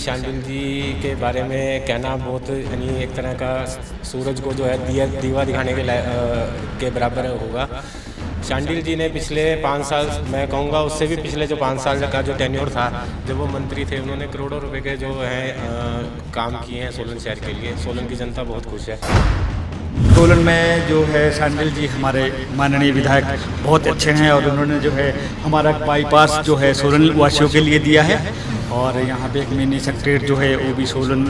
शांडिल जी के बारे में कहना बहुत यानी एक तरह का सूरज को जो है दीवा दिखाने के बराबर होगा। शांडिल जी ने पिछले 5 साल, मैं कहूँगा उससे भी पिछले जो 5 साल का जो टेन्योर था, जब वो मंत्री थे, उन्होंने करोड़ों रुपए के जो हैं काम किए हैं सोलन शहर के लिए। सोलन की जनता बहुत खुश है। सोलन में जो है शांडिल जी हमारे माननीय विधायक बहुत अच्छे हैं और उन्होंने जो है हमारा बाईपास जो है सोलन वासियों के लिए दिया है और यहाँ पे एक मिनी सेक्रेटरीट जो है वो भी सोलन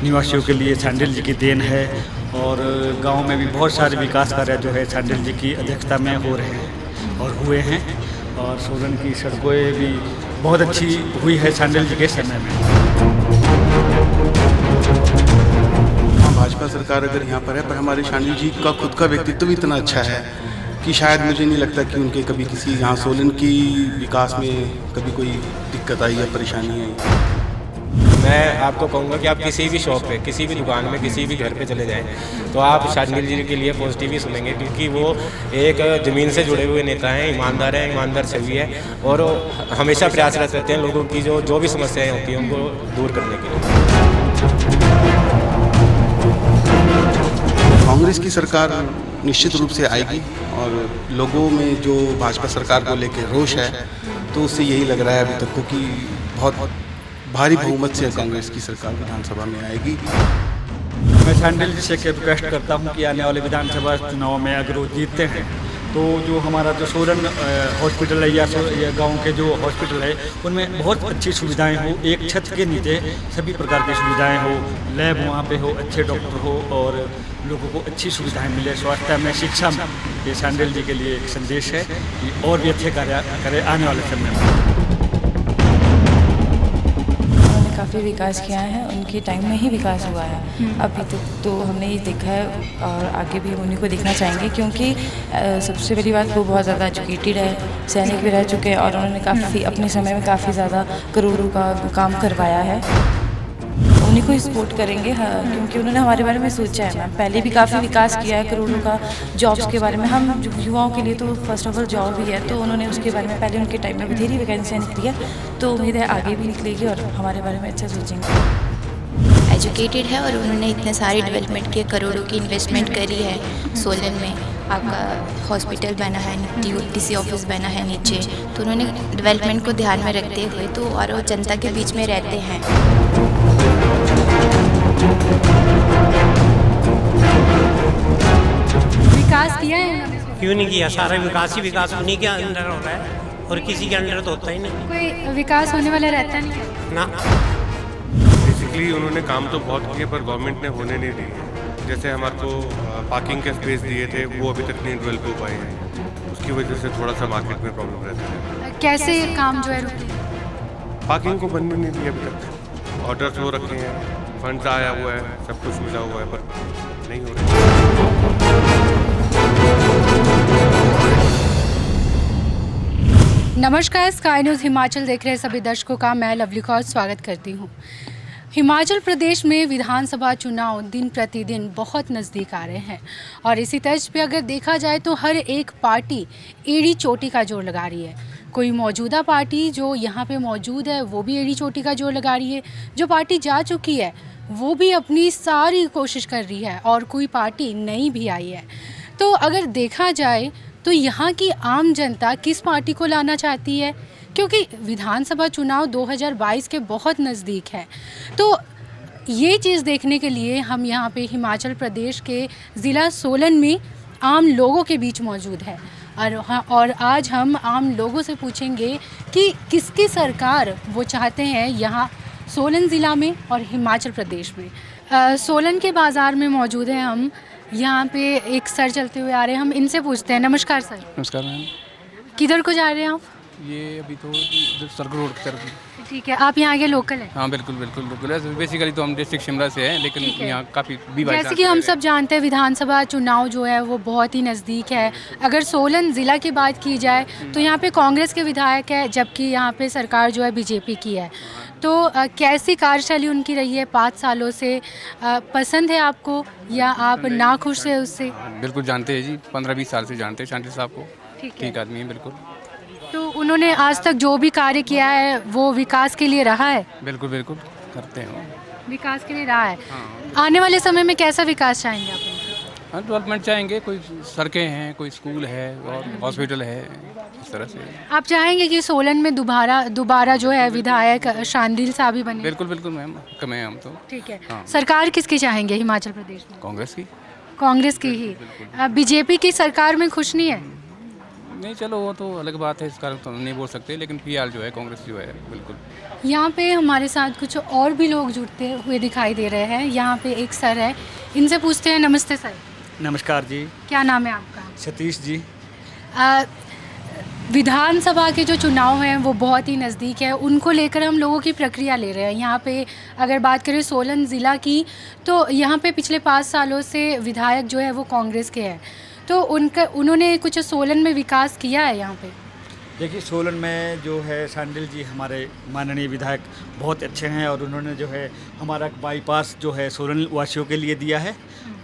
निवासियों के लिए शांडिल जी की देन है। और गांव में भी बहुत सारे विकास कार्य जो है शांडिल जी की अध्यक्षता में हो रहे हैं और हुए हैं और सोलन की सड़कें भी बहुत अच्छी हुई है शांडिल जी के समय में। भाजपा सरकार अगर यहाँ पर है, पर हमारे शांडिल जी का खुद का व्यक्तित्व भी इतना अच्छा है कि शायद मुझे नहीं लगता कि उनके कभी किसी यहाँ सोलन की विकास में कभी कोई दिक्कत आई या परेशानी आई। मैं आपको कहूँगा कि आप किसी भी शॉप पे, किसी भी दुकान में, किसी भी घर पे चले जाएं तो आप शांडिल जी के लिए पॉजिटिव ही सुनेंगे, क्योंकि वो एक ज़मीन से जुड़े हुए नेता हैं, ईमानदार छवि है और हमेशा प्रयासरत रहते हैं लोगों की जो भी समस्याएँ होती हैं उनको दूर करने के लिए। कांग्रेस की सरकार निश्चित रूप से आएगी और लोगों में जो भाजपा सरकार को लेकर रोष है तो उससे यही लग रहा है अभी तक को कि बहुत भारी बहुमत से कांग्रेस की सरकार विधानसभा में आएगी। मैं शांडिल जी से रिक्वेस्ट करता हूं कि आने वाले विधानसभा चुनाव में अगर वो जीतते हैं तो जो हमारा जो सोलन हॉस्पिटल है या गांव के जो हॉस्पिटल है उनमें बहुत अच्छी सुविधाएं हो, एक छत के नीचे सभी प्रकार की सुविधाएं हो, लैब वहाँ पे हो, अच्छे डॉक्टर हो और लोगों को अच्छी सुविधाएं मिले, स्वास्थ्य में, शिक्षा में। ये शांडिल जी के लिए एक संदेश है कि और भी अच्छे कार्य करें आने वाले समय में। काफ़ी विकास किया है, उनके टाइम में ही विकास हुआ है। अभी तक तो हमने ये देखा है और आगे भी हम उन्हीं को देखना चाहेंगे, क्योंकि सबसे बड़ी बात वो बहुत ज़्यादा एजुकेटेड है, सैनिक भी रह चुके हैं और उन्होंने काफ़ी अपने समय में काफ़ी ज़्यादा करोड़ों का काम करवाया है। उन्हीं को सपोर्ट करेंगे, हाँ, क्योंकि उन्होंने हमारे बारे में सोचा है। मैम पहले भी काफ़ी विकास किया है, करोड़ों का जॉब्स के बारे में। हम युवाओं के लिए तो फर्स्ट ऑफ ऑल जॉब ही है, तो उन्होंने उसके बारे में पहले उनके टाइम में बथेरी वैकेंसियाँ निकली है, तो उम्मीद है आगे भी निकलेगी और हमारे बारे में अच्छा सोचेंगे। एजुकेटेड है और उन्होंने इतने सारे डेवलपमेंट किए, करोड़ों की इन्वेस्टमेंट करी है सोलन में। आपका हॉस्पिटल बना है, डीसी ऑफिस बना है नीचे, तो उन्होंने डेवलपमेंट को ध्यान में रखते हुए तो और वो जनता के बीच में रहते हैं। विकास किया है? क्यों नहीं किया? सारा विकास ही विकास उन्हीं के अंदर हो रहा है और किसी के अंदर तो होता ही नहीं। कोई विकास होने वाला रहता नहीं ना। बेसिकली उन्होंने काम तो बहुत किए पर गवर्नमेंट ने होने नहीं दिए। जैसे हमारे को पार्किंग के स्पेस दिए थे वो अभी तक नहीं डेवलप हो पाए हैं, उसकी वजह से थोड़ा सा मार्केट में प्रॉब्लम रहता है। कैसे काम जो है रुके? पार्किंग को बनने नहीं दिया अभी तक, ऑर्डर्स हो रखे हैं, फंड्स आया हुआ है, सब कुछ मिला हुआ है पर नहीं हो रहा। नमस्कार, स्काई न्यूज़ हिमाचल देख रहे सभी दर्शकों का मैं लवली कौर स्वागत करती हूँ। हिमाचल प्रदेश में विधानसभा चुनाव दिन प्रतिदिन बहुत नज़दीक आ रहे हैं और इसी तर्ज पे अगर देखा जाए तो हर एक पार्टी एड़ी चोटी का जोर लगा रही है। कोई मौजूदा पार्टी जो यहाँ पे मौजूद है वो भी एड़ी चोटी का जोर लगा रही है, जो पार्टी जा चुकी है वो भी अपनी सारी कोशिश कर रही है और कोई पार्टी नई भी आई है। तो अगर देखा जाए तो यहाँ की आम जनता किस पार्टी को लाना चाहती है, क्योंकि विधानसभा चुनाव 2022 के बहुत नज़दीक है। तो ये चीज़ देखने के लिए हम यहाँ पे हिमाचल प्रदेश के ज़िला सोलन में आम लोगों के बीच मौजूद है और आज हम आम लोगों से पूछेंगे कि किसकी सरकार वो चाहते हैं यहाँ सोलन ज़िला में और हिमाचल प्रदेश में। सोलन के बाज़ार में मौजूद हैं हम, यहाँ पे एक सर चलते हुए आ रहे हैं, हम इनसे पूछते हैं। नमस्कार सर। नमस्कार मैम। किधर को जा रहे हैं आप? ये अभी तो सर्कल रोड की तरफ। ठीक है, आप यहाँ के लोकल हैं? हाँ बिल्कुल लोकल है। बेसिकली तो हम डिस्ट्रिक्ट शिमला से हैं, लेकिन यहाँ काफ़ी जैसे कि हम सब जानते हैं विधानसभा चुनाव जो है वो बहुत ही नज़दीक है। अगर सोलन ज़िला की बात की जाए तो यहाँ पे कांग्रेस के विधायक है, जबकि यहाँ पे सरकार जो है बीजेपी की है। तो कैसी कार्यशैली उनकी रही है 5 सालों से? पसंद है आपको या आप नाखुश है उससे? बिल्कुल जानते हैं जी, 15-20 साल से जानते हैं शांडिल साहब को। ठीक आदमी है बिल्कुल। तो उन्होंने आज तक जो भी कार्य किया है वो विकास के लिए रहा है? बिल्कुल करते हैं वो। विकास के लिए रहा है। आने वाले समय में कैसा विकास चाहेंगे आप उनसे? हाँ, डेवलपमेंट चाहेंगे, कोई सड़कें हैं, कोई स्कूल है और हॉस्पिटल है, इस तरह से। आप चाहेंगे कि सोलन में दोबारा जो है विधायक शांडिल साहब ही बने? बिल्कुल बिल्कुल मैम, कम है हम तो। ठीक है। हाँ। सरकार किसकी चाहेंगे हिमाचल प्रदेश में? कांग्रेस की। कांग्रेस की ही। बीजेपी की सरकार में खुश नहीं है? नहीं, चलो वो तो अलग बात है, इसका तो नहीं बोल सकते, लेकिन फिलहाल जो है कांग्रेस जो है बिल्कुल। यहाँ पे हमारे साथ कुछ और भी लोग जुड़ते हुए दिखाई दे रहे हैं। यहाँ पे एक सर है, इनसे पूछते हैं। नमस्ते सर। नमस्कार जी। क्या नाम है आपका? सतीश जी। विधानसभा के जो चुनाव हैं वो बहुत ही नज़दीक है, उनको लेकर हम लोगों की प्रक्रिया ले रहे हैं। यहाँ पे अगर बात करें सोलन ज़िला की, तो यहाँ पे पिछले 5 सालों से विधायक जो है वो कांग्रेस के हैं, तो उन्होंने कुछ सोलन में विकास किया है यहाँ पे? देखिए, सोलन में जो है शांडिल जी हमारे माननीय विधायक बहुत अच्छे हैं, और उन्होंने जो है हमारा बाईपास जो है सोलन वासियों के लिए दिया है,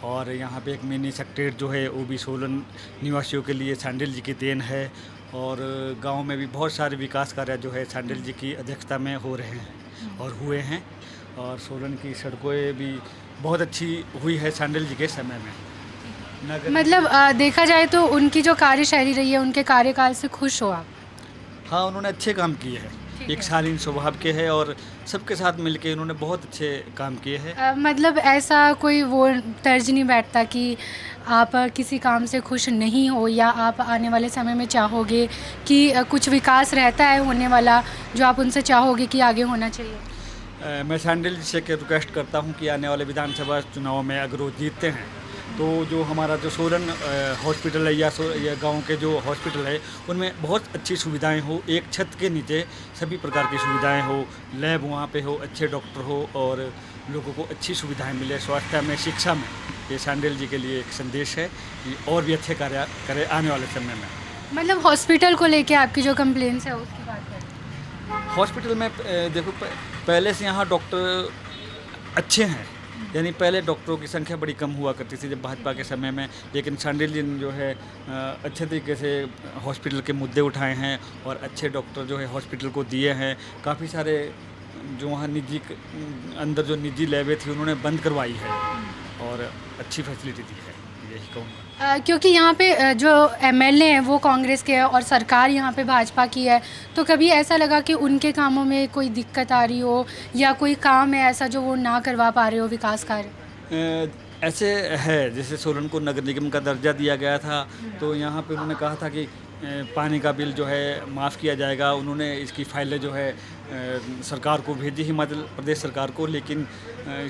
और यहाँ पे एक मिनी सेक्रेटरीट जो है वो भी सोलन निवासियों के लिए शांडिल जी की देन है। और गांव में भी बहुत सारे विकास कार्य जो है शांडिल जी की अध्यक्षता में हो रहे हैं और हुए हैं, और सोलन की सड़कें भी बहुत अच्छी हुई है शांडिल जी के समय में। मतलब देखा जाए तो उनकी जो कार्यशैली रही है, उनके कार्यकाल से खुश हो आप? हाँ, उन्होंने अच्छे काम किए हैं, एक शालीन स्वभाव के हैं, और सबके साथ मिलके उन्होंने बहुत अच्छे काम किए हैं। मतलब ऐसा कोई वो तर्ज नहीं बैठता कि आप किसी काम से खुश नहीं हो, या आप आने वाले समय में चाहोगे कि कुछ विकास रहता है होने वाला जो आप उनसे चाहोगे कि आगे होना चाहिए? मैं शांडिल जी से रिक्वेस्ट करता हूं कि आने वाले विधानसभा चुनाव में अगर वो जीतते हैं तो जो हमारा जो सोलन हॉस्पिटल है या गांव के जो हॉस्पिटल है उनमें बहुत अच्छी सुविधाएं हो, एक छत के नीचे सभी प्रकार की सुविधाएं हो, लैब वहां पे हो, अच्छे डॉक्टर हो, और लोगों को अच्छी सुविधाएं मिले स्वास्थ्य में, शिक्षा में। ये शांडिल जी के लिए एक संदेश है कि और भी अच्छे कार्य करें आने वाले समय में। मतलब हॉस्पिटल को लेके आपकी जो कंप्लेंट्स है उसकी बात करें? हॉस्पिटल में देखो, पहले से यहाँ डॉक्टर अच्छे हैं, यानी पहले डॉक्टरों की संख्या बड़ी कम हुआ करती थी जब भाजपा के समय में, लेकिन शांडिल जी ने जो है अच्छे तरीके से हॉस्पिटल के मुद्दे उठाए हैं, और अच्छे डॉक्टर जो है हॉस्पिटल को दिए हैं। काफ़ी सारे जो वहाँ अंदर जो निजी लैबें थी उन्होंने बंद करवाई है, और अच्छी फैसिलिटी दी है, यही कहूँगा। क्योंकि यहाँ पे जो एमएलए हैं वो कांग्रेस के हैं और सरकार यहाँ पे भाजपा की है, तो कभी ऐसा लगा कि उनके कामों में कोई दिक्कत आ रही हो, या कोई काम है ऐसा जो वो ना करवा पा रहे हो विकास कार्य? ऐसे है, जैसे सोलन को नगर निगम का दर्जा दिया गया था, तो यहाँ पे उन्होंने कहा था कि पानी का बिल जो है माफ़ किया जाएगा। उन्होंने इसकी फाइलें जो है सरकार को भेजी, हिमाचल प्रदेश सरकार को, लेकिन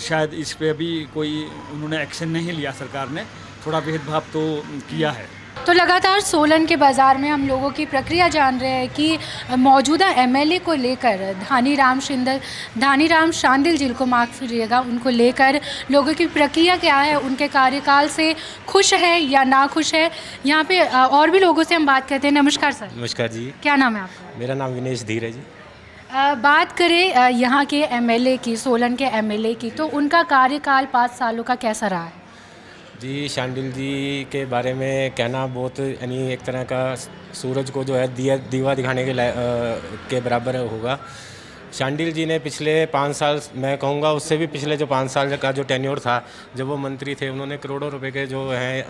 शायद इस पे अभी कोई उन्होंने एक्शन नहीं लिया सरकार ने, थोड़ा भेदभाव तो किया है। तो लगातार सोलन के बाज़ार में हम लोगों की प्रक्रिया जान रहे हैं कि मौजूदा एमएलए को लेकर धानीराम शांडिल जी को माफ़ करिएगा, उनको लेकर लोगों की प्रक्रिया क्या है, उनके कार्यकाल से खुश है या ना खुश है। यहाँ पे और भी लोगों से हम बात करते हैं। नमस्कार सर। नमस्कार जी। क्या नाम है आपका? मेरा नाम विनेश धीर है जी। बात करें यहाँ के एमएलए की, सोलन के एमएलए की, तो उनका कार्यकाल 5 सालों का कैसा रहा है? जी, शांडिल जी के बारे में कहना बहुत, यानी एक तरह का सूरज को जो है दीवा दिखाने के बराबर होगा। शांडिल जी ने पिछले 5 साल, मैं कहूँगा उससे भी पिछले जो 5 साल का जो टेन्योर था, जब वो मंत्री थे, उन्होंने करोड़ों रुपए के जो हैं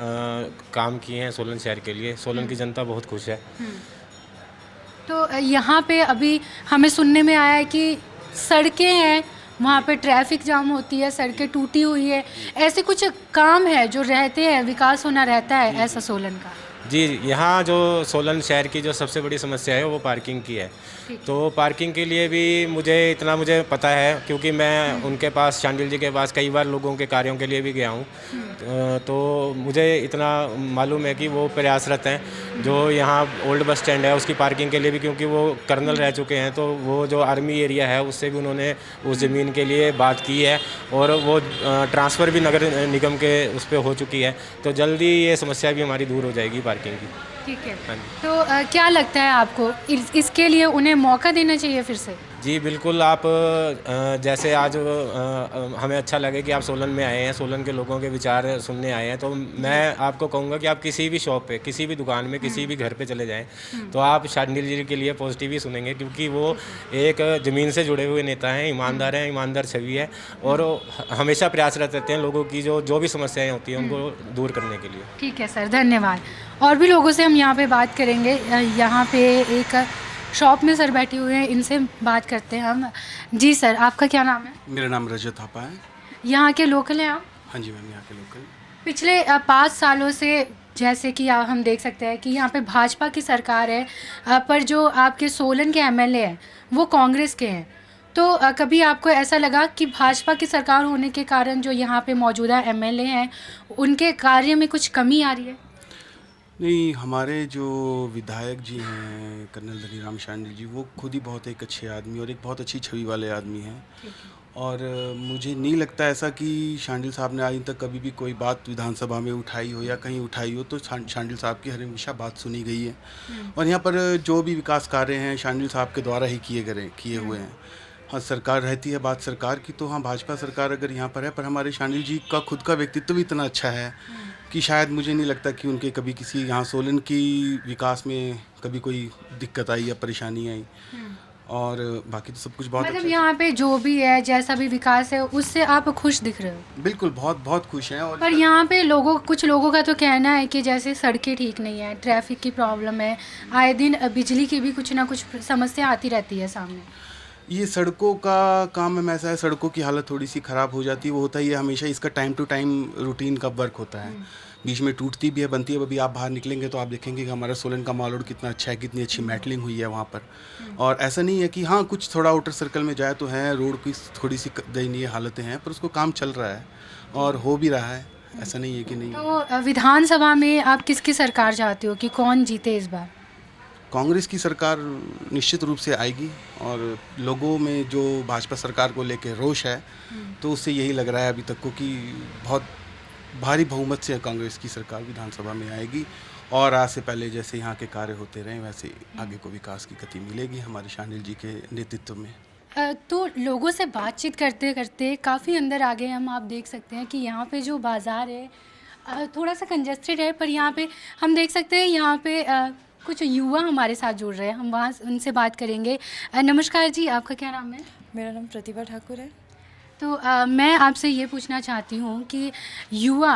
काम किए हैं सोलन शहर के लिए। सोलन की जनता बहुत खुश है। तो यहाँ पे अभी हमें सुनने में आया है कि सड़कें हैं, वहाँ पे ट्रैफिक जाम होती है, सड़कें टूटी हुई है, ऐसे कुछ काम है जो रहते हैं, विकास होना रहता है ऐसा सोलन का? जी, यहाँ जो सोलन शहर की जो सबसे बड़ी समस्या है वो पार्किंग की है। तो पार्किंग के लिए भी मुझे पता है, क्योंकि मैं उनके पास, शांडिल जी के पास कई बार लोगों के कार्यों के लिए भी गया हूँ। तो मुझे इतना मालूम है कि वो प्रयासरत हैं। जो यहाँ ओल्ड बस स्टैंड है उसकी पार्किंग के लिए भी, क्योंकि वो कर्नल रह चुके हैं, तो वो जो आर्मी एरिया है उससे भी उन्होंने उस ज़मीन के लिए बात की है, और वो ट्रांसफ़र भी नगर निगम के उस पर हो चुकी है। तो जल्दी ये समस्या भी हमारी दूर हो जाएगी पार्किंग की। ठीक है। तो क्या लगता है आपको इसके लिए उन्हें मौका देना चाहिए फिर से? जी बिल्कुल, आप जैसे आज हमें अच्छा लगे कि आप सोलन में आए हैं, सोलन के लोगों के विचार सुनने आए हैं, तो मैं आपको कहूँगा कि आप किसी भी शॉप पे, किसी भी दुकान में, किसी भी घर पे चले जाएं, तो आप शांडिल जी के लिए पॉजिटिव ही सुनेंगे, क्योंकि वो एक ज़मीन से जुड़े हुए नेता हैं, ईमानदार छवि है, और हमेशा प्रयासरत रहते हैं लोगों की जो भी समस्याएँ होती हैं उनको दूर करने के लिए। ठीक है सर, धन्यवाद। और भी लोगों से हम यहाँ पे बात करेंगे। यहाँ पे एक शॉप में सर बैठे हुए हैं, इनसे बात करते हैं हम। जी सर, आपका क्या नाम है? मेरा नाम रजत थापा है। यहाँ के लोकल हैं आप? हाँ जी मैम, यहाँ के लोकल। पिछले 5 सालों से जैसे कि हम देख सकते हैं कि यहाँ पे भाजपा की सरकार है, पर जो आपके सोलन के एमएलए हैं वो कांग्रेस के हैं। तो कभी आपको ऐसा लगा कि भाजपा की सरकार होने के कारण जो यहाँ पे मौजूदा एमएलए हैं उनके कार्य में कुछ कमी आ रही है? नहीं, हमारे जो विधायक जी हैं कर्नल धनीराम शांडिल जी, वो खुद ही बहुत एक अच्छे आदमी और एक बहुत अच्छी छवि वाले आदमी हैं। और मुझे नहीं लगता ऐसा कि शांडिल साहब ने आज तक कभी भी कोई बात विधानसभा में उठाई हो या कहीं उठाई हो तो शांडिल साहब की हमेशा बात सुनी गई है। और यहाँ पर जो भी विकास कार्य हैं शांडिल साहब के द्वारा ही किए हुए हैं। हाँ, सरकार रहती है बात सरकार की, तो हाँ भाजपा सरकार अगर यहाँ पर है, पर हमारे शांडिल जी का खुद का व्यक्तित्व भी इतना अच्छा है कि शायद मुझे नहीं लगता कि उनके कभी किसी यहाँ सोलन की विकास में कभी कोई दिक्कत आई या परेशानी आई। और बाकी तो सब कुछ बहुत मतलब अच्छा यहाँ पे जो भी है, जैसा भी विकास है, उससे आप खुश दिख रहे हो? बिल्कुल, बहुत बहुत खुश हैं। और पर यहाँ पे कुछ लोगों का तो कहना है कि जैसे सड़कें ठीक नहीं है, ट्रैफिक की प्रॉब्लम है, आए दिन बिजली की भी कुछ ना कुछ समस्या आती रहती है सामने। ये सड़कों का काम में ऐसा है, सड़कों की हालत थोड़ी सी ख़राब हो जाती है, वो होता ही है हमेशा। इसका टाइम टू टाइम रूटीन का वर्क होता है, बीच में टूटती भी है, बनती है। अभी आप बाहर निकलेंगे तो आप देखेंगे कि हमारा सोलन का मॉल रोड कितना अच्छा है, कितनी अच्छी मेटलिंग हुई है वहाँ पर। और ऐसा नहीं है कि हाँ कुछ थोड़ा आउटर सर्कल में जाए तो है, रोड की थोड़ी सी दयनीय हालतें हैं, पर उसको काम चल रहा है और हो भी रहा है, ऐसा नहीं है कि नहीं। तो विधानसभा में आप किसकी सरकार चाहते हो कि कौन जीते इस बार? कांग्रेस की सरकार निश्चित रूप से आएगी, और लोगों में जो भाजपा सरकार को लेकर रोष है तो उससे यही लग रहा है अभी तक को कि बहुत भारी बहुमत से कांग्रेस की सरकार विधानसभा में आएगी। और आज से पहले जैसे यहाँ के कार्य होते रहे वैसे आगे को विकास की गति मिलेगी हमारे शांडिल जी के नेतृत्व में। तो लोगों से बातचीत करते करते काफ़ी अंदर आ गए हम। आप देख सकते हैं कि यहाँ पे जो बाज़ार है थोड़ा सा कंजस्टेड है, पर यहाँ पे हम देख सकते हैं यहाँ पे कुछ युवा हमारे साथ जुड़ रहे हैं, हम वहाँ उनसे बात करेंगे। नमस्कार जी, आपका क्या नाम है? मेरा नाम प्रतिभा ठाकुर है। तो मैं आपसे ये पूछना चाहती हूँ कि युवा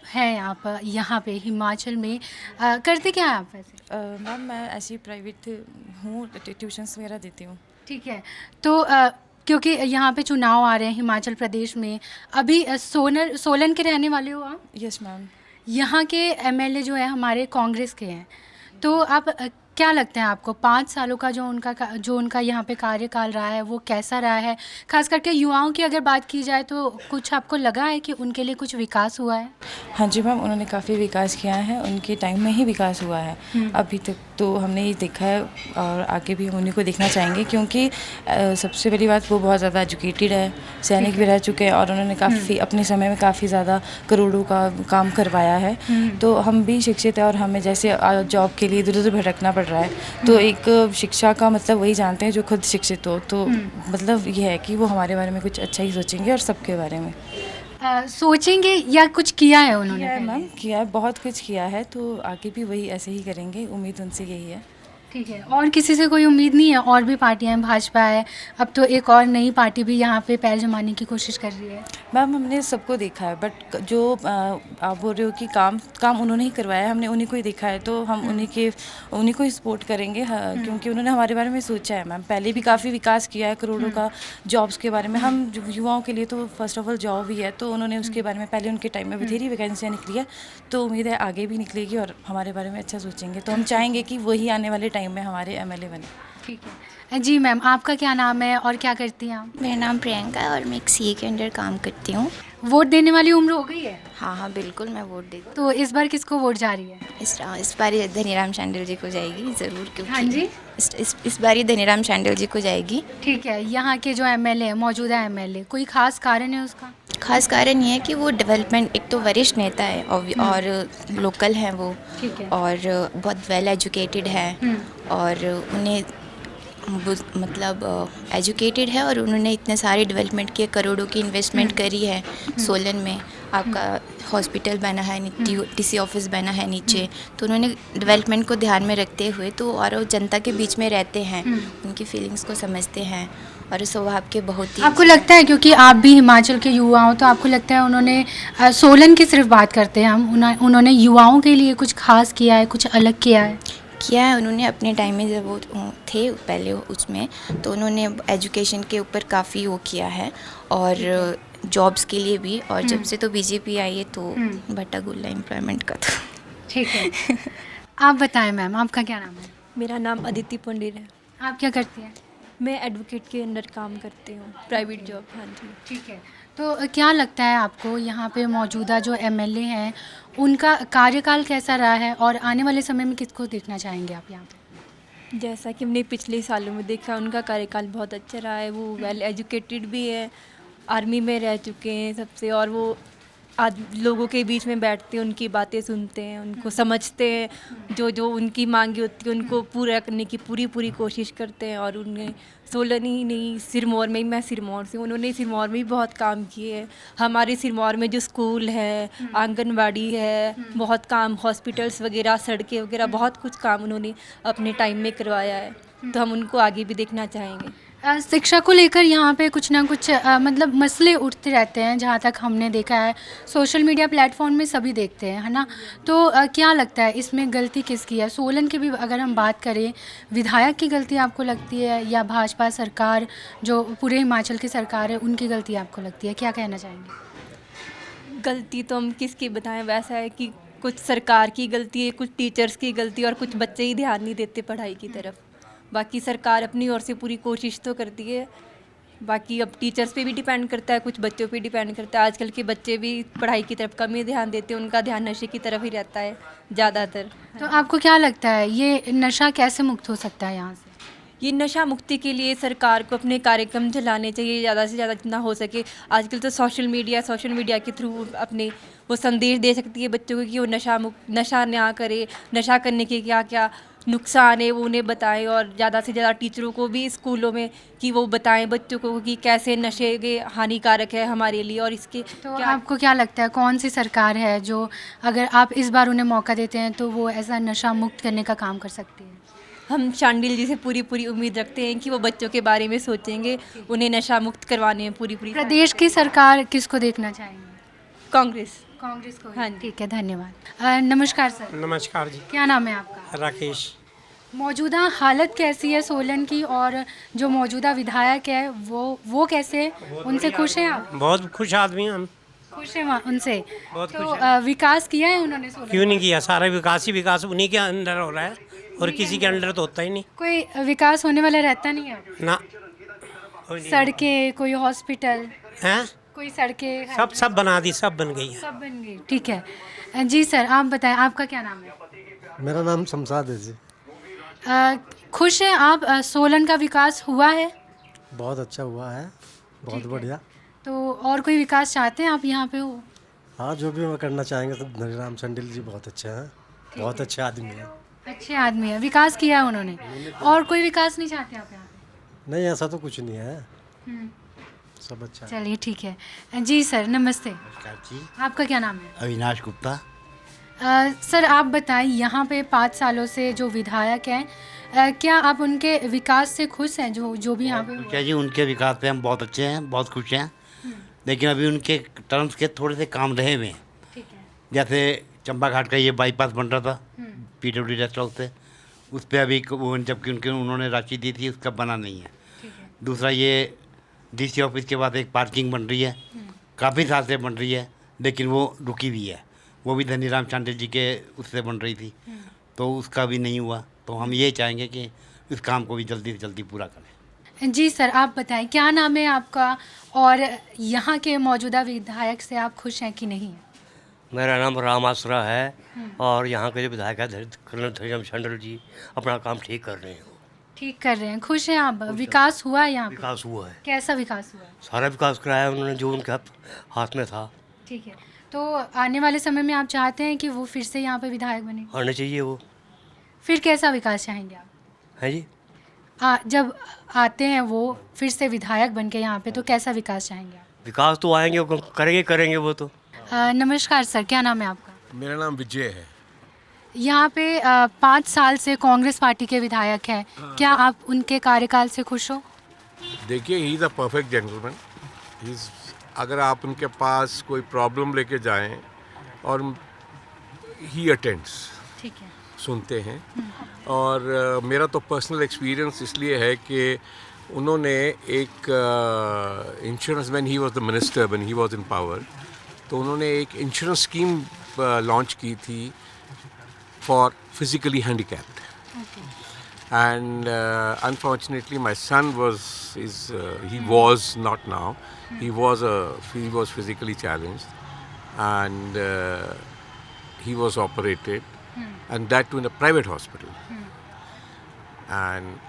है यहाँ पे हिमाचल में, करते क्या हैं आप वैसे? मैम मैं ऐसी प्राइवेट हूँ, ट्यूशन्स वगैरह देती हूँ। ठीक है। तो क्योंकि यहाँ पे चुनाव आ रहे हैं हिमाचल प्रदेश में, अभी सोलन के रहने वाले हो आप? Yes ma'am. यहाँ के एमएलए जो है हमारे कांग्रेस के हैं, तो आप क्या लगता है आपको 5 सालों का जो उनका यहाँ पे कार्यकाल रहा है वो कैसा रहा है? खास करके युवाओं की अगर बात की जाए तो कुछ आपको लगा है कि उनके लिए कुछ विकास हुआ है? हाँ जी मैम, उन्होंने काफ़ी विकास किया है, उनके टाइम में ही विकास हुआ है। अभी तक तो हमने ये देखा है और आगे भी हम उन्हीं को देखना चाहेंगे, क्योंकि सबसे बड़ी बात वो बहुत ज़्यादा एजुकेटेड है, सैनिक भी रह चुके हैं और उन्होंने काफ़ी अपने समय में काफ़ी ज़्यादा करोड़ों का काम करवाया है। तो हम भी शिक्षित हैं और हमें जैसे जॉब के लिए इधर उधर भटकना पड़ रहा है, तो एक शिक्षा का मतलब वही जानते हैं जो खुद शिक्षित हो। तो मतलब ये है कि वो हमारे बारे में कुछ अच्छा ही सोचेंगे और सबके बारे में सोचेंगे या कुछ किया है उन्होंने? किया है मैम, किया है, बहुत कुछ किया है, तो आगे भी वही ऐसे ही करेंगे, उम्मीद उनसे यही है। ठीक है। और किसी से कोई उम्मीद नहीं है? और भी पार्टियां हैं, भाजपा है, अब तो एक और नई पार्टी भी यहाँ पे पैर जमाने की कोशिश कर रही है। मैम हमने सबको देखा है, बट जो आप बोल रहे हो कि काम उन्होंने ही करवाया है, हमने उन्हीं को ही देखा है, तो हम उन्हीं को ही सपोर्ट करेंगे। क्योंकि उन्होंने हमारे बारे में सोचा है मैम, पहले भी काफ़ी विकास किया है, करोड़ों का जॉब्स के बारे में। हम युवाओं के लिए तो फर्स्ट ऑफ ऑल जॉब ही है, तो उन्होंने उसके बारे में पहले उनके टाइम में बथेरी वैकेंसियाँ निकली है, तो उम्मीद है आगे भी निकलेगी और हमारे बारे में अच्छा सोचेंगे। तो हम चाहेंगे कि वही आने वाले टाइम में हमारे एमएलए बने। ठीक है जी। मैम आपका क्या नाम है और क्या करती हैं आप? मेरा नाम प्रियंका है और मैं एक सीए के अंडर काम करती हूँ। वोट देने वाली उम्र हो गई है? हाँ बिल्कुल, मैं वोट देती हूँ। तो इस बार किसको वोट जा रही है? इस बार ये धनीराम शांडिल जी को जाएगी ज़रूर, क्योंकि हाँ जी, इस बार ये धनीराम शांडिल जी को जाएगी। ठीक है। यहाँ के जो एमएलए है, मौजूदा एमएलए, कोई खास कारण है उसका? खास कारण ये है कि वो डेवलपमेंट, एक तो वरिष्ठ नेता है और लोकल हैं वो, ठीक है। और बहुत वेल एजुकेटेड है, और उन्हें मतलब एजुकेटेड है और उन्होंने इतने सारे डेवलपमेंट किए, करोड़ों की इन्वेस्टमेंट करी है सोलन में। आपका हॉस्पिटल बना है, डीसी ऑफिस बना है नीचे, तो उन्होंने डेवलपमेंट को ध्यान में रखते हुए तो और वो जनता के बीच में रहते हैं, उनकी फीलिंग्स को समझते हैं और स्वभाव के बहुत ही। आपको लगता है, क्योंकि आप भी हिमाचल के युवा हो, तो आपको लगता है उन्होंने सोलन की सिर्फ बात करते हैं हम, उन्होंने युवाओं के लिए कुछ खास किया है, कुछ अलग किया है? किया है उन्होंने अपने टाइम में, जब वो थे पहले उसमें, तो उन्होंने एजुकेशन के ऊपर काफ़ी वो किया है और जॉब्स के लिए भी। और जब से तो बीजेपी आई है तो भट्टा गुल्ला एम्प्लॉयमेंट का तो ठीक है। आप बताएं मैम, आपका क्या नाम है? मेरा नाम अदिति पंडित है। आप क्या करती हैं? मैं एडवोकेट के अंडर काम करती हूँ, प्राइवेट जॉब। हाँ जी। ठीक है। तो क्या लगता है आपको यहाँ पे मौजूदा जो एमएलए हैं उनका कार्यकाल कैसा रहा है और आने वाले समय में किसको देखना चाहेंगे आप यहाँ पे? जैसा कि हमने पिछले सालों में देखा, उनका कार्यकाल बहुत अच्छा रहा है। वो वेल एजुकेटेड भी है, आर्मी में रह चुके हैं सबसे, और वो आज लोगों के बीच में बैठते हैं, उनकी बातें सुनते हैं, उनको समझते हैं, जो उनकी मांगे होती है उनको पूरा करने की पूरी कोशिश करते हैं। और उन्हें सोलन ही नहीं, सिरमौर में, मैं सिरमौर से, उन्होंने सिरमौर में भी बहुत काम किए हैं। हमारे सिरमौर में जो स्कूल है, आंगनबाड़ी है, बहुत काम, हॉस्पिटल्स वगैरह, सड़कें वगैरह, बहुत कुछ काम उन्होंने अपने टाइम में करवाया है, तो हम उनको आगे भी देखना चाहेंगे। शिक्षा को लेकर यहाँ पे कुछ ना कुछ मतलब मसले उठते रहते हैं, जहाँ तक हमने देखा है सोशल मीडिया प्लेटफॉर्म में सभी देखते हैं, है ना? तो क्या लगता है इसमें गलती किसकी है? सोलन की भी अगर हम बात करें, विधायक की गलती आपको लगती है या भाजपा सरकार जो पूरे हिमाचल की सरकार है उनकी गलती आपको लगती है? क्या कहना चाहेंगे? गलती तो हम किसकी बताएं, वैसा है कि कुछ सरकार की गलती है, कुछ टीचर्स की गलती, और कुछ बच्चे ही ध्यान नहीं देते पढ़ाई की तरफ। बाकी सरकार अपनी ओर से पूरी कोशिश तो करती है, बाकी अब टीचर्स पे भी डिपेंड करता है, कुछ बच्चों पे डिपेंड करता है। आजकल के बच्चे भी पढ़ाई की तरफ कम ही ध्यान देते हैं, उनका ध्यान नशे की तरफ ही रहता है ज़्यादातर। तो आपको क्या लगता है ये नशा कैसे मुक्त हो सकता है यहाँ से? ये नशा मुक्ति के लिए सरकार को अपने कार्यक्रम चलाने चाहिए ज़्यादा से ज़्यादा जितना हो सके। आजकल तो सोशल मीडिया के थ्रू अपने वो संदेश दे सकती है बच्चों को कि वो नशा ना करे, नशा करने के क्या क्या नुकसान है वो उन्हें बताएं, और ज़्यादा से ज़्यादा टीचरों को भी स्कूलों में कि वो बताएं बच्चों को कि कैसे नशे के हानिकारक है हमारे लिए। और इसके तो आपको क्या लगता है कौन सी सरकार है जो अगर आप इस बार उन्हें मौका देते हैं तो वो ऐसा नशा मुक्त करने का काम कर सकती है? हम शांडिल जी से पूरी उम्मीद रखते हैं कि वो बच्चों के बारे में सोचेंगे, उन्हें नशा मुक्त करवाने में पूरी। प्रदेश की सरकार किसको देखना चाहेंगे? कांग्रेस को। हाँ, ठीक है, धन्यवाद। नमस्कार सर। नमस्कार जी। क्या नाम है आपका? राकेश। मौजूदा हालत कैसी है सोलन की, और जो मौजूदा विधायक है वो कैसे, उनसे खुश हैं आप? बहुत खुश आदमी हैं हम। खुश हैं उनसे? बहुत तो खुश हैं। विकास किया है उन्होंने सोलन? क्यों नहीं किया? सारा विकास उन्हीं के अंदर हो रहा है, और किसी के अंडर तो होता ही नहीं। कोई विकास होने वाला रहता नहीं है ना सड़कें, कोई हॉस्पिटल हैं, कोई सड़कें सब बना दी, सब बन गई है। सब बन गई। ठीक है जी सर, आप बताएं आपका क्या नाम है? मेरा नाम शमशाद है जी। खुश हैं आप? सोलन का विकास हुआ है? बहुत अच्छा हुआ है, बहुत बढ़िया। तो और कोई विकास चाहते हैं आप यहाँ पे हो? हाँ, जो भी हम करना चाहेंगे तो धनीराम शांडिल जी बहुत अच्छे हैं, बहुत अच्छे आदमी हैं। अच्छे आदमी है, विकास किया है उन्होंने, और कोई विकास नहीं चाहते आप यहाँ पे? नहीं, ऐसा तो कुछ नहीं है, सब अच्छा है। चलिए ठीक है जी सर, नमस्ते। जी, आपका क्या नाम है? अविनाश गुप्ता। सर आप बताएं, यहाँ पे 5 सालों से जो विधायक हैं, क्या आप उनके विकास से खुश हैं? जो भी यहाँ पे क्या जी, उनके विकास पे हम बहुत अच्छे हैं, बहुत खुश हैं, लेकिन अभी उनके टर्म्स के थोड़े से काम रहे हुए हैं। ठीक है। जैसे चंबा घाट का ये बाईपास बन रहा था PWD रेस्ट हाउस से, उस पर अभी जबकि उन्होंने राशि दी थी, उसका बना नहीं है। दूसरा, ये DC ऑफिस के बाद एक पार्किंग बन रही है, काफ़ी साल से बन रही है, लेकिन वो रुकी हुई है, वो भी धनीराम शांडिल जी के उससे बन रही थी, तो उसका भी नहीं हुआ। तो हम ये चाहेंगे कि इस काम को भी जल्दी से जल्दी पूरा करें। जी सर, आप बताएं क्या नाम है आपका, और यहाँ के मौजूदा विधायक से आप खुश हैं कि नहीं? मेरा नाम राम आसरा है, और यहाँ के जो विधायक है कर्नल धनीराम शांडिल जी अपना काम ठीक कर रहे हैं। ठीक कर रहे हैं, खुश हैं आप? विकास हुआ है यहाँ पे? विकास हुआ है। कैसा विकास हुआ है? सारा विकास कराया उन्होंने जो उनके हाथ में था। ठीक है, तो आने वाले समय में आप चाहते हैं कि वो फिर से यहाँ पे विधायक बने? आने चाहिए वो। फिर कैसा विकास चाहेंगे आप? है जी, जब आते हैं वो फिर से विधायक बन के यहाँ पे, तो कैसा विकास चाहेंगे आप? विकास तो आएंगे, वो करेंगे वो तो। नमस्कार सर, क्या नाम है आपका? मेरा नाम विजय है। यहाँ पे 5 साल से कांग्रेस पार्टी के विधायक हैं, क्या आप उनके कार्यकाल से खुश हो? देखिए, he is a perfect gentleman. अगर आप उनके पास कोई प्रॉब्लम लेके जाएं और ही अटेंड्स, ठीक है, सुनते हैं। और मेरा तो पर्सनल एक्सपीरियंस इसलिए है कि उन्होंने एक insurance, when he was the minister, when he was in power, तो उन्होंने एक इंश्योरेंस स्कीम लॉन्च की थी for physically handicapped. And unfortunately, my son he was not now. He was physically challenged, and he was operated, and that too in a private hospital. And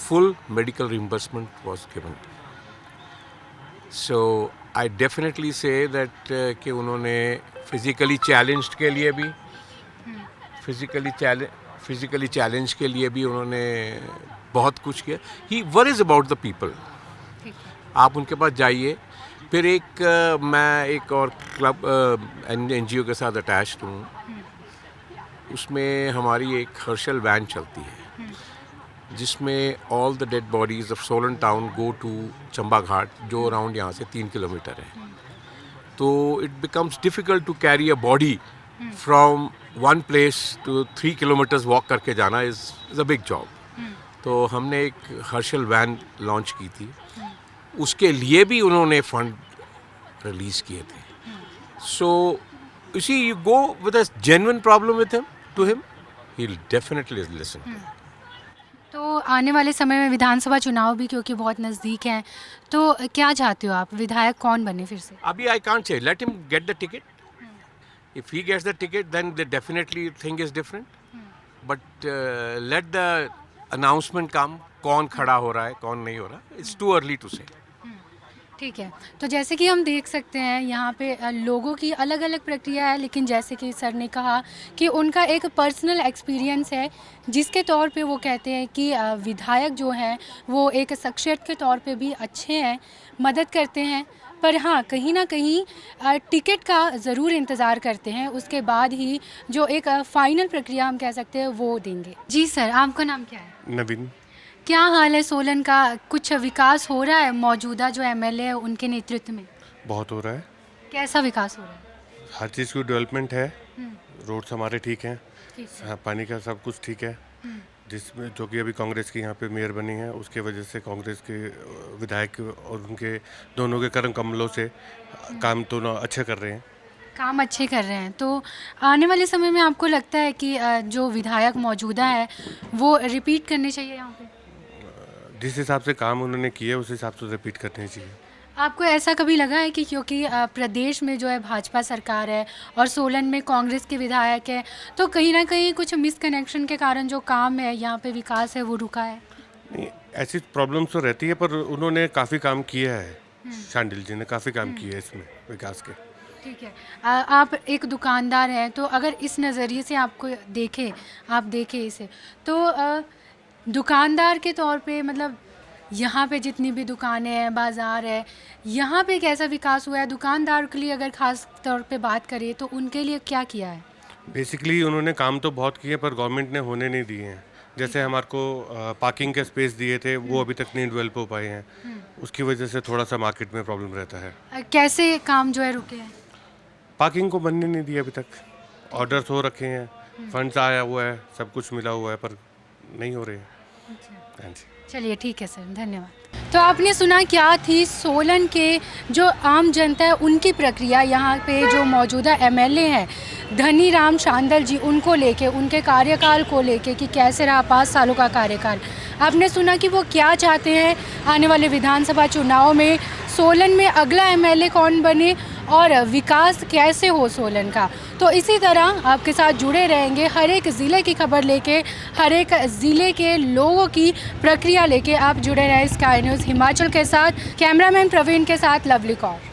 full medical reimbursement was given. So I definitely say that कि उन्होंने physically challenged के लिए भी, physically challenge के लिए भी उन्होंने बहुत कुछ किया। ही वरीज अबाउट द पीपल। आप उनके पास जाइए। फिर मैं एक और क्लब NGO के साथ अटैच्ड हूँ, उसमें हमारी एक हर्षल वैन चलती है जिसमें all the dead bodies of Solan town go to Chamba Ghat, जो अराउंड यहाँ से 3 किलोमीटर है। तो it becomes difficult to carry a body from 1 place to 3 kilometers walk करके जाना इज़ अ बिग जॉब। तो हमने एक हर्षल वैन लॉन्च की थी, उसके लिए भी उन्होंने फंड रिलीज़ किए थे। So you see, you go with a genuine problem with him, to him, he will definitely listen. तो आने वाले समय में विधानसभा चुनाव भी क्योंकि बहुत नज़दीक हैं, तो क्या चाहते हो आप, विधायक कौन बने फिर से? अभी I can't say, let him get the ticket. If he gets the ticket, then the definitely thing is different. But let the announcement come. कौन खड़ा हो रहा है, कौन नहीं हो रहा, it's too early to say. ठीक है, तो जैसे कि हम देख सकते हैं यहाँ पे लोगों की अलग अलग प्रक्रिया है, लेकिन जैसे कि सर ने कहा कि उनका एक पर्सनल एक्सपीरियंस है जिसके तौर पे वो कहते हैं कि विधायक जो हैं वो एक शख्सियत के तौर पे भी अच्छे हैं, मदद करते हैं, पर हाँ कहीं ना कहीं टिकट का ज़रूर इंतज़ार करते हैं, उसके बाद ही जो एक फ़ाइनल प्रक्रिया हम कह सकते हैं वो देंगे। जी सर, आपका नाम क्या है? नवीन। क्या हाल है सोलन का, कुछ विकास हो रहा है मौजूदा जो MLA है उनके नेतृत्व में? बहुत हो रहा है। कैसा विकास हो रहा है? हर चीज़ की डेवलपमेंट है, रोड्स हमारे ठीक हैं, हाँ, पानी का सब कुछ ठीक है। जिसमें जो कि अभी कांग्रेस की यहाँ पे मेयर बनी है, उसके वजह से कांग्रेस के विधायक और उनके दोनों के कर्म कमलों से काम दोनों अच्छे कर रहे हैं, काम अच्छे कर रहे हैं। तो आने वाले समय में आपको लगता है कि जो विधायक मौजूदा है वो रिपीट करने चाहिए यहाँ पे? जिस हिसाब से काम उन्होंने किए उस हिसाब से रिपीट करने चाहिए। आपको ऐसा कभी लगा है कि क्योंकि प्रदेश में जो है भाजपा सरकार है और सोलन में कांग्रेस के विधायक है, तो कहीं ना कहीं कुछ मिसकनेक्शन के कारण जो काम है यहाँ पे विकास है वो रुका है? नहीं, ऐसी प्रॉब्लम्स तो रहती है, पर उन्होंने काफ़ी काम किया है, शांडिल जी ने काफ़ी काम किया है इसमें विकास के। ठीक है, आप एक दुकानदार हैं, तो अगर इस नज़रिए से आपको आप देखें इसे, तो दुकानदार के तौर पे मतलब यहाँ पे जितनी भी दुकानें हैं, बाज़ार है, यहाँ पे कैसा विकास हुआ है? दुकानदार के लिए अगर ख़ास तौर पे बात करें तो उनके लिए क्या किया है? बेसिकली उन्होंने काम तो बहुत किए पर गवर्नमेंट ने होने नहीं दिए हैं। जैसे हमारे को पार्किंग के स्पेस दिए थे, वो अभी तक नहीं डेवलप हो पाए हैं, उसकी वजह से थोड़ा सा मार्केट में प्रॉब्लम रहता है। कैसे काम जो है रुके हैं? पार्किंग को बनने नहीं दिया अभी तक, ऑर्डर्स हो रखे हैं, फंड्स आया हुआ है, सब कुछ मिला हुआ है, पर नहीं हो रहे हैं। हाँ जी, चलिए ठीक है सर, धन्यवाद। तो आपने सुना क्या थी सोलन के जो आम जनता है उनकी प्रक्रिया, यहाँ पे जो मौजूदा MLA हैं धनीराम शांडिल जी, उनको लेके, उनके कार्यकाल को लेके कि कैसे रहा 5 सालों का कार्यकाल। आपने सुना कि वो क्या चाहते हैं आने वाले विधानसभा चुनाव में, सोलन में अगला MLA कौन बने और विकास कैसे हो सोलन का। तो इसी तरह आपके साथ जुड़े रहेंगे, हर एक ज़िले की खबर लेके, हर एक ज़िले के लोगों की प्रक्रिया लेके आप जुड़े रहे स्काई न्यूज़ हिमाचल के साथ। कैमरामैन प्रवीण के साथ लवली कौर।